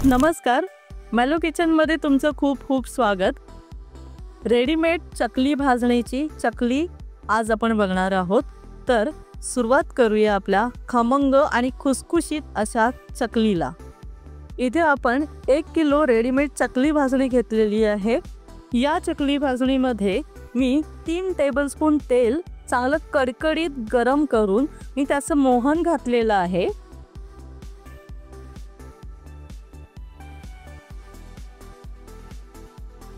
नमस्कार, मॅलो किचनमध्ये तुमचं खूप खूप स्वागत। रेडीमेड चकली भाजणीची चकली आज आपण बघणार आहोत। तर सुरुवात करूया आपल्या खमंग आणि खुसखुशीत अशा चकलीला। इथे आपण 1 किलो रेडीमेड चकली भाजणी घेतलेली आहे। या चकली भाजणीमध्ये मी 3 टेबलस्पून तेल चांगलं कडकडीत गरम करून मी त्याचं मोहन घातलेलं आहे।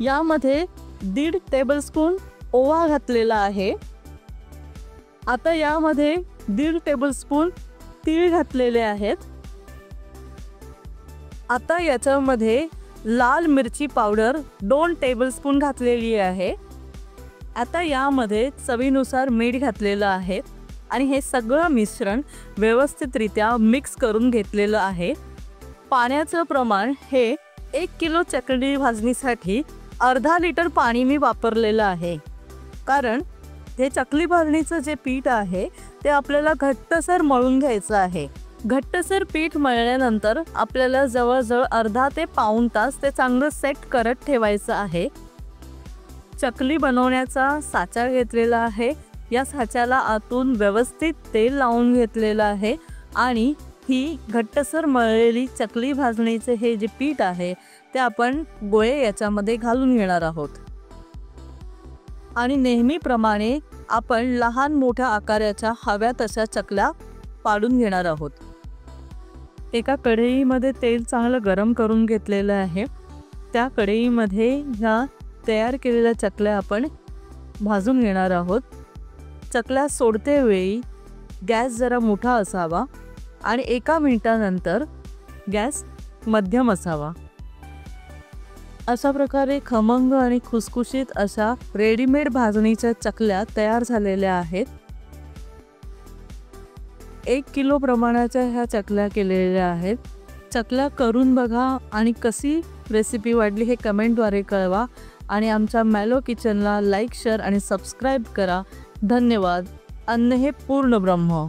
यामध्ये 1.5 टेबलस्पून ओवा घातलेला आहे। आता यामध्ये 1.5 टेबलस्पून तीळ घातलेले आहेत। आता याच्यामध्ये लाल मिरची पावडर 2 टेबलस्पून घातलेली आहे। आता यामध्ये चवीनुसार मीठ घातलेलं आहे आणि हे सगळं मिश्रण व्यवस्थितरित्या मिक्स करून घेतलेलं आहे। पाण्याचं प्रमाण हे 1 किलो चकली भाजणीसाठी अर्धा लिटर पाणी मी वापरलेलं आहे, कारण हे चकली भाजणीचं जे पीठ आहे ते आपल्याला घट्टसर मळून घ्यायचं आहे। घट्टसर पीठ मळल्यानंतर आपल्याला जवळजवळ अर्धा ते पाऊण तास ते चांगलं सेट करत ठेवायचं आहे। चकली बनवण्याचा साचा घेतलेला आहे। या साच्याला आतून व्यवस्थित तेल लावून घेतलेलं आहे आणि ही घट्टसर मळलेली चकली भाजणीचे हे जे पीठ आहे ते आपण गोळे याच्यामध्ये घालून घेणार आहोत। आणि नेहमीप्रमाणे आपण लहान मोठ्या आकाराच्या हव्या तशा चकल्या पाडून घेणार आहोत। एका कढईमध्ये तेल चांगलं गरम करून घेतलेलं आहे। त्या कढईमध्ये ह्या तयार केलेल्या चकल्या आपण भाजून घेणार आहोत। चकल्या सोडते वेळी गॅस जरा मोठा असावा आणि 1 मिनिटानंतर गॅस मध्यम असावा। अशा प्रकारे खमंग आणि खुसखुशीत अशा रेडीमेड भाजणीच्या चकल्या तयार झालेल्या आहेत। 1 किलो प्रमाणाच्या ह्या चकल्या केलेल्या आहेत। चकल्या करून बघा आणि कशी रेसिपी वाटली हे कमेंटद्वारे कळवा आणि आमच्या मॅलो किचनला लाईक, शेअर आणि सबस्क्राईब करा। धन्यवाद। अन्न हे पूर्ण ब्रह्म।